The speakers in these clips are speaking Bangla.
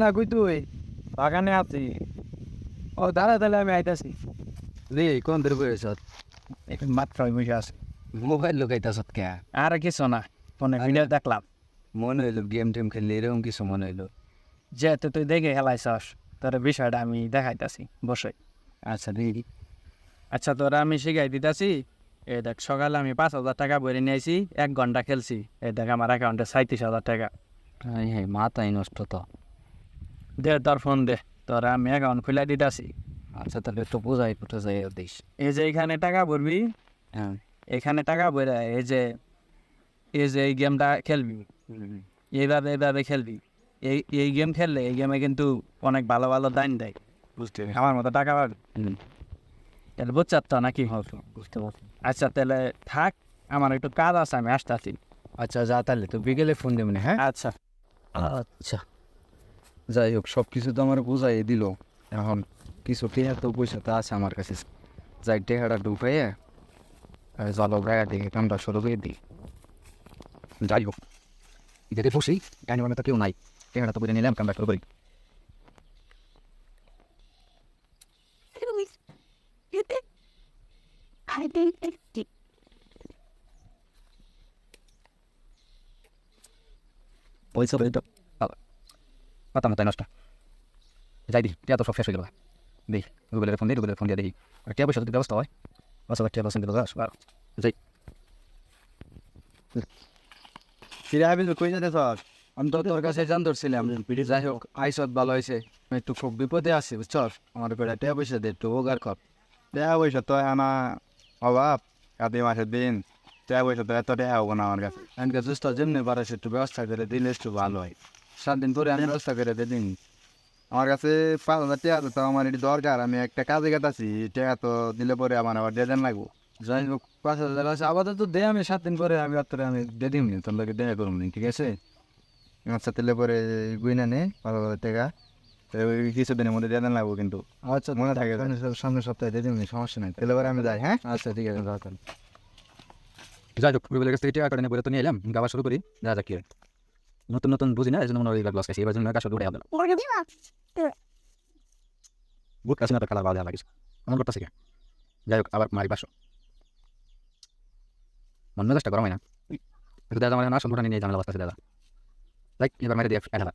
না কই তুই বাগানে আছি। ও দাঁড়া তাহলে আমি আইতাছি। রে কোন ধরে বসেছ? এখন মাত্র আমি বসে আছি। মোবাইল লুকাইতাছ কে? আর কিছু না, ফোনে ভিডিও দেখলাম। মনে হইলো গেম টেম খেললে এরকম কিছু মনে হইলো। যেহেতু তুই দেখে খেলাইছস, তোর বিষয়টা আমি দেখাইতাছি বসে। আচ্ছা দেখি। আচ্ছা তোরা আমি শিখাই দিতাছি। এই দেখ সকালে আমি 5,000 টাকা বইরে নিয়েছি, 1 ঘন্টা খেলছি। এই দেখ আমার অ্যাকাউন্টে 37,000 টাকা। হ্যাঁ হ্যাঁ মাথাই নষ্ট তো। দে তোর ফোন দে, তোরা আমি অ্যাকাউন্ট খুলে দিতাছি। আচ্ছা তাহলে একটু বোঝাই কোথায় যাই দিস। এই যে এখানে টাকা ভরবি, হ্যাঁ এখানে টাকা ভরে এই যে এই গেমটা খেলবি, এইভাবে এইভাবে খেলবি। এই গেম খেললে এই গেমে কিন্তু অনেক ভালো ভালো দান দেয়। বুঝতে আমার মতো টাকা পাবি। তাহলে বুঝছাস তো নাকি? বুঝতে পারছি। আচ্ছা তাহলে থাক, আমার একটু কাজ আছে, আমি আসতেছি। আচ্ছা যা তাহলে তো বিকেলে ফোন দেবেন হ্যাঁ। আচ্ছা আচ্ছা যাই হোক সব কিছু তো আমার বোঝাই দিল। এখন কিছু টেহা তো পয়সা তো আছে আমার কাছে। যাই টেহাটা ঢুকাইয়ে জলো গায়ে দিকে কামটা শুরু করে দিই। যাই হোক ইদারে বসি গাড়ি মানে তো কেউ নাই, টেহাটা তো বলে নিলাম কামটা শুরু করি। পয়সা বলে তো কথা মতো নষ্ট যাই দিই, টিয়া তো সব শেষ হয়ে গেল। দিই গুগলের ফোন দিই, গুগলের ফোন দিয়ে দিই। আর টিয়া পয়সা যদি ব্যবস্থা হয় বাস টিয়া পার্সেন্ট দিল যাই। ফিরে আবি কই যেতে স্যার? আমি তো তোর কাছে জান ধরছিলাম। যাই হোক আইসত ভালো হয়েছে। আমি একটু খুব বিপদে আছি বুঝছস, আমার করে টিয়া পয়সা দে একটু উপকার কর। টাকা পয়সা তো আনা অভাব, কাতি মাসের দিন। টাকা পয়সা তো এত টাকা হবো না আমার কাছে। এনকে জুস্ত যেমনি পারিস একটু ব্যবস্থা করে দিলে একটু ভালো হয়। 7 দিন পরে আমি ব্যবস্থা করে দিন। আমার কাছে 5,000 টাকা তো আমার এটি দরকার, আমি একটা কাজে গেতাছি। টাকা তো দিলে পরে আমার আবার দেন লাগবো। যাই হোক 5,000 আছে আপাতত দে, আমি 7 দিন পরে আমি রাত্রে আমি দিয়ে দিম তোর লোকে দেখা করুন ঠিক আছে। আচ্ছা তাহলে পরে গুইনা নে 5,000 টাকা। তো ওই কিছুদিনের মধ্যে দেন লাগবো কিন্তু। আচ্ছা মনে থাকে সামনের সপ্তাহে দিয়ে দিম সমস্যা নাই। তাহলে পরে আমি যাই হ্যাঁ। আচ্ছা ঠিক আছে রাখেন। যাই হোক গুগলের কাছ থেকে টাকা কাটে বলে তো নিয়ে এলাম, গাওয়া শুরু করি। যা যা কি হয় নতুন নতুন বুঝি না, এই জন্য মনে হয় গ্লাস খাইছি, এবার জন্য কাজ শুরু করে দিলাম। বুট কাছে না তো কালার ভালো লাগিস মনে করতেছে কি। যাই হোক আবার মারি 500 মন মেজাজটা গরম হয় না একটু দাদা আমার না সম্পূর্ণ নিয়ে ঝামেলা বাঁচতেছে দাদা। লাইক এবার মেরে দিয়ে 1,000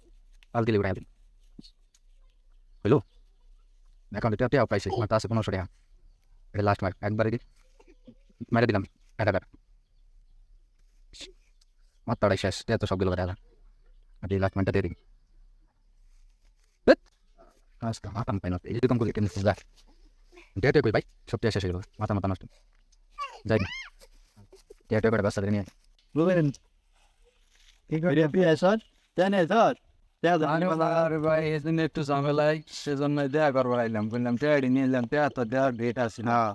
পাল দিলে উড়াই দিন হইলো। অ্যাকাউন্টে টাকা পাইছি আমার তো আছে 1500 টাকা। এটা লাস্ট মার একবারে মেরে দিলাম 1,000 মাত্রাটাই শেষ, তো সবগুলো টাকা আর এই লাস্ট মারটা দিয়ে দিই। আজকে মাথা মাথায় নষ্ট, এই যে কম করে কেন যা ডেটে কই ভাই সব টাকা শেষ হয়ে গেল, মাথা মাথা নষ্ট। যাই ডেটে করে বাসা নিয়ে বুঝলেন কি করে পিয়া স্যার? জানে স্যার আরে ভাই এই জন্য একটু ঝামেলায় সেজন্য দেখা করবার আইলাম, বললাম টেয়ারি নিয়ে এলাম, টেয়া তো দেওয়ার ডেট আছে না। হ্যাঁ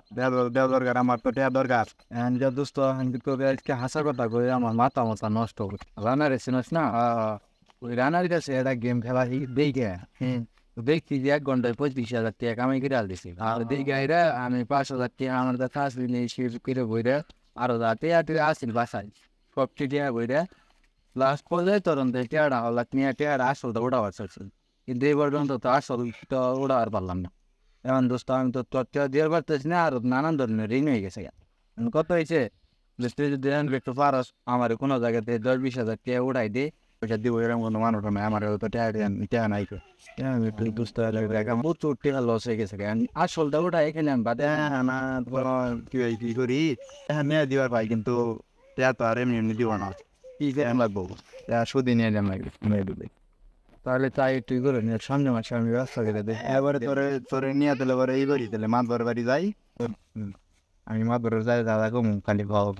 দেওয়া দরকার, আমার তো টাকা দরকার। যা দোস্ত আমি কবে আজকে হাসা কথা কই আমার মাথা মাথা নষ্ট রানার এসিনস না। ওই রানার কাছে একটা গেম খেলা দেখে দেখছি যে 1 ঘন্টায় 35,000 টাকা কামাই করে আল দিছি। আর দেখে আইরা আমি 5,000 টাকা আমার কাছে আসলে করে বইরা আরো টেয়া আসছিল বাসায় সব টিয়া বইরা লাস্ট পর্যায়ে তখন টেয়ারা হল নিয়ে টেয়ারা আসলটা ওঠাবার চাইছিল, কিন্তু এই পর্যন্ত তো আসলটা ওঠাবার পারলাম না। এখন দোস্ত আমি তো তোর টেয়া দিয়ে পারতেছি না, আর নানান ধরনের ঋণ হয়ে গেছে। কত হয়েছে যে তুই যদি একটু পারস আমার কোনো জায়গাতে 10-20,000 টাকা উঠাই দে, পয়সা দিব এরকম কোনো মানুষ নাই, আমার তো টাকা নাই তো। আমি তুই বুঝতে পারলাম প্রচুর টাকা লস হয়ে গেছে। আসলটা ওঠাই এখানে আমি বাদে না কি করি হ্যাঁ নিয়ে দিবার ভাই, কিন্তু টাকা তো আর এমনি এমনি দিব না। কি টাকা লাগবো? সুদি নিয়ে যান লাগবে মেয়ে দিবে। তাহলে তাই তুই করে নিয়ে সামনে মাসে আমি ব্যবস্থা করে দে। এবারে তোরে নিয়ে দিলে পরে এই করি, তাহলে মাতবার বাড়ি যাই। আমি মাতবরের যাই দাদা কম খালি ভালো।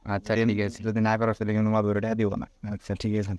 আচ্ছা ঠিক আছে। যদি না পারো তাহলে কিন্তু মাতবরে টাকা দিব না। আচ্ছা ঠিক আছে।